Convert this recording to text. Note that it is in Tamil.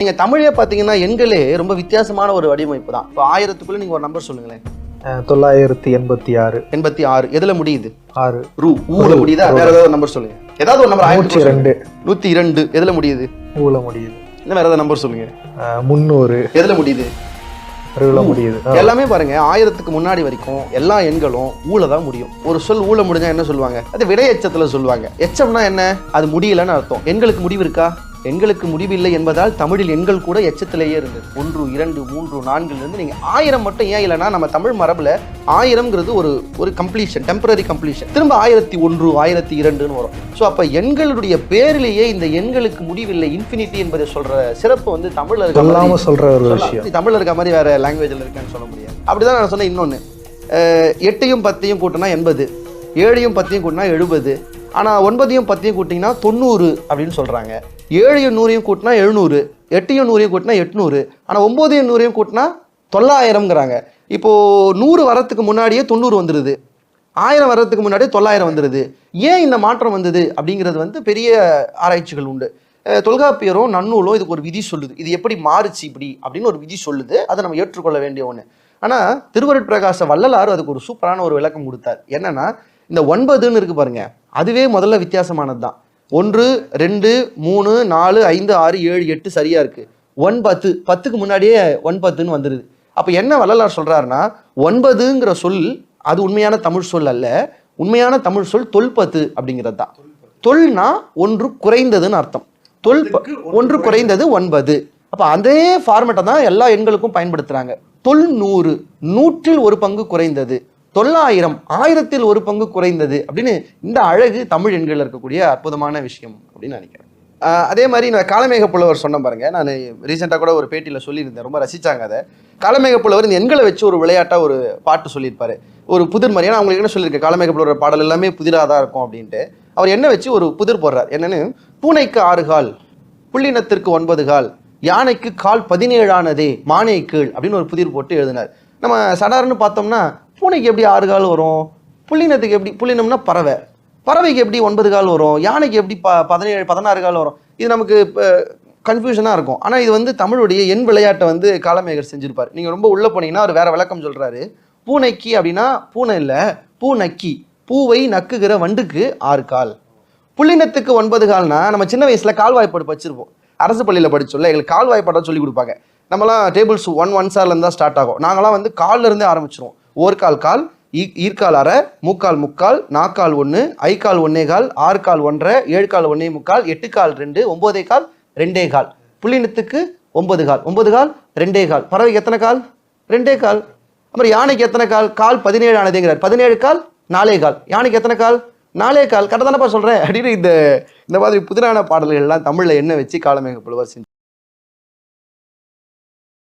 நீங்க தமிழே பாத்தீங்கன்னா எண்களே ரொம்ப வித்தியாசமான ஒரு வடிவமைப்பு தான். இப்போ 1000க்குள்ள நீங்க ஒரு நம்பர் சொல்லுங்களேன். 986. 86 எதுல முடியுது? 6. ஊல முடியுதா? வேற ஏதாவது ஒரு நம்பர் சொல்லுங்க. ஏதாவது ஒரு நம்பர். 102. 102 எதுல முடியுது? ஊல முடியுது. இன்னும் வேற ஏதாவது நம்பர் சொல்லுங்க. 300 எதுல முடியுது? ஊல முடியுது. எல்லாமே பாருங்க 1000க்கு முன்னாடி வரைக்கும் எல்லா எண்களும் ஊல தான் முடியும். ஒரு சொல் ஊல முடிஞ்சா என்ன சொல்லுவாங்க? அது விடை எச்சத்துல சொல்லுவாங்க. எச்சம்னா என்ன? அது முடியலன்னு அர்த்தம். எண்களுக்கு முடிவு இருக்கா? எண்களுக்கு முடிவில்லை என்பதால் தமிழில் எண்கள் கூட எச்சத்திலேயே இருந்தது. 1, 2, 3, 4 நீங்க 1000 மட்டும் ஏன் இல்லைன்னா நம்ம தமிழ் மரபுல 1000ங்கிறது ஒரு கம்ப்ளீஷன், டெம்பரரி கம்ப்ளீஷன். திரும்ப 1001, 1002 வரும். ஸோ அப்ப எண்களுடைய பேரிலேயே இந்த எண்களுக்கு முடிவில்லை, இன்ஃபினிட்டி என்பதை சொல்ற சிறப்பு வந்து தமிழ்ல இருக்க சொல்ற ஒரு விஷயம். தமிழ்ல இருக்க மாதிரி வேற லாங்குவேஜ்ல இருக்கான்னு சொல்ல முடியாது. அப்படிதான் நான் சொன்னேன். இன்னொன்னு 8யும் 10யும் கூட்டினா 80, 7யும் 10யும் கூட்டினா 70. ஆனால் 9யும் 10யும் கூட்டிங்கன்னா 90 அப்படின்னு சொல்கிறாங்க. 7யும் 100யும் கூட்டினா 700, 8யும் 100யும் கூட்டினா 800. ஆனால் 9யும் 100யும் கூட்டினா 900ங்கிறாங்க. இப்போது 100 வரத்துக்கு முன்னாடியே 90 வந்துடுது, 1000 வர்றதுக்கு முன்னாடியே 900 வந்துடுது. ஏன் இந்த மாற்றம் வந்தது அப்படிங்கிறது வந்து பெரிய ஆராய்ச்சிகள் உண்டு. தொல்காப்பியரும் நன்னூலும் இதுக்கு ஒரு விதி சொல்லுது. இது எப்படி மாறுச்சு இப்படி அப்படின்னு ஒரு விதி சொல்லுது. அதை நம்ம ஏற்றுக்கொள்ள வேண்டிய ஒன்று. ஆனால் திருவருட்பிரகாச வள்ளலார் அதுக்கு ஒரு சூப்பரான ஒரு விளக்கம் கொடுத்தார். என்னன்னா, இந்த 9ன்னு இருக்கு பாருங்க, அதுவே முதல்ல வித்தியாசமானது தான். 1, 2, 3, 4, 5, 6, 7, 8 சரியா இருக்கு. 9, 10க்கு முன்னாடியே 9ன்னு வந்துடுது. அப்போ என்ன வள்ளலார் சொல்றாருன்னா, 9ங்கிற சொல் அது உண்மையான தமிழ் சொல் அல்ல. உண்மையான தமிழ் சொல் தொல்பத்து அப்படிங்கிறது தான். தொல்னா ஒன்று குறைந்ததுன்னு அர்த்தம். ஒன்று குறைந்தது 9. அப்போ அதே ஃபார்மேட்டை தான் எல்லா எண்களுக்கும் பயன்படுத்துறாங்க. 100 100ல் ஒரு பங்கு குறைந்தது, 900 1000ல் ஒரு பங்கு குறைந்தது அப்படின்னு இந்த அழகு தமிழ் எண்கள் இருக்கக்கூடிய அற்புதமான விஷயம் அப்படின்னு நினைக்கிறேன். அதே மாதிரி நான் காலமேக புலவர் சொன்ன பாருங்க, நான் ரீசெண்டாக கூட ஒரு பேட்டியில் சொல்லியிருந்தேன், ரொம்ப ரசித்தாங்க அதை. காலமேக புலவர் இந்த எண்களை வச்சு ஒரு விளையாட்டாக ஒரு பாட்டு சொல்லியிருப்பாரு, ஒரு புதிர் மாதிரி. ஏன்னா அவங்களுக்கு என்ன சொல்லியிருக்கேன், காலமேக புலவர் பாடல் எல்லாமே புதிராக தான் இருக்கும் அப்படின்ட்டு. அவர் என்ன வச்சு ஒரு புதிர் போடுறார். என்னன்னு, பூனைக்கு 6 கால், புள்ளினத்திற்கு 9 கால், யானைக்கு கால் 17 ஆனதே மானை கீழ் அப்படின்னு ஒரு புதிர் போட்டு எழுதினார். நம்ம சடார்னு பார்த்தோம்னா பூனைக்கு எப்படி 6 கால் வரும், புள்ளினத்துக்கு எப்படி, புள்ளினம்னா பறவை, பறவைக்கு எப்படி 9 கால் வரும், யானைக்கு எப்படி 17 16 கால் வரும்? இது நமக்கு கன்ஃபியூஷனாக இருக்கும். ஆனால் இது வந்து தமிழுடைய எண் விளையாட்டை வந்து காலமேகர் செஞ்சிருப்பார். நீங்கள் ரொம்ப உள்ளே போனீங்கன்னா அவர் வேற விளக்கம் சொல்கிறாரு. பூனைக்கு அப்படின்னா பூனை இல்லை, பூ நக்கி, பூவை நக்குகிற வண்டுக்கு 6 கால். புள்ளினத்துக்கு 9 கால்னா நம்ம சின்ன வயசில் கால்வாய்ப்பாடு படிச்சிருப்போம். அரசு பள்ளியில் படிச்சோம்ல, எங்களுக்கு கால்வாய்ப்பாடாக சொல்லி கொடுப்பாங்க. நம்மலாம் டேபிள்ஸ் 1 சார்லேருந்து தான் ஸ்டார்ட் ஆகும். நாங்களாம் வந்து காலில் இருந்தே ஆரம்பிச்சிருவோம். ஓர்கால் கால், ஈர்கால் அரை, மூக்கால் முக்கால், நாக்கால் 1, ஐக்கால் 1 கால், 6 கால் 1.5, 7 கால் 1 முக்கால், 8 கால் 2, 9 கால் 2 கால். புள்ளினத்துக்கு 9 கால், 9 கால் 2 கால். பறவைக்கு எத்தனை கால்? 2 கால். அப்புறம் யானைக்கு எத்தனை கால்? கால் 17 ஆனதுங்கிறார். 17 கால் 4 கால். யானைக்கு எத்தனை கால்? 4 கால். கரெக்டாக தானப்பா சொல்கிறேன் அப்படின்னு இந்த மாதிரி புதிரான பாடல்கள்லாம் தமிழில் என்ன வச்சு காலமேக புலவர் செஞ்சு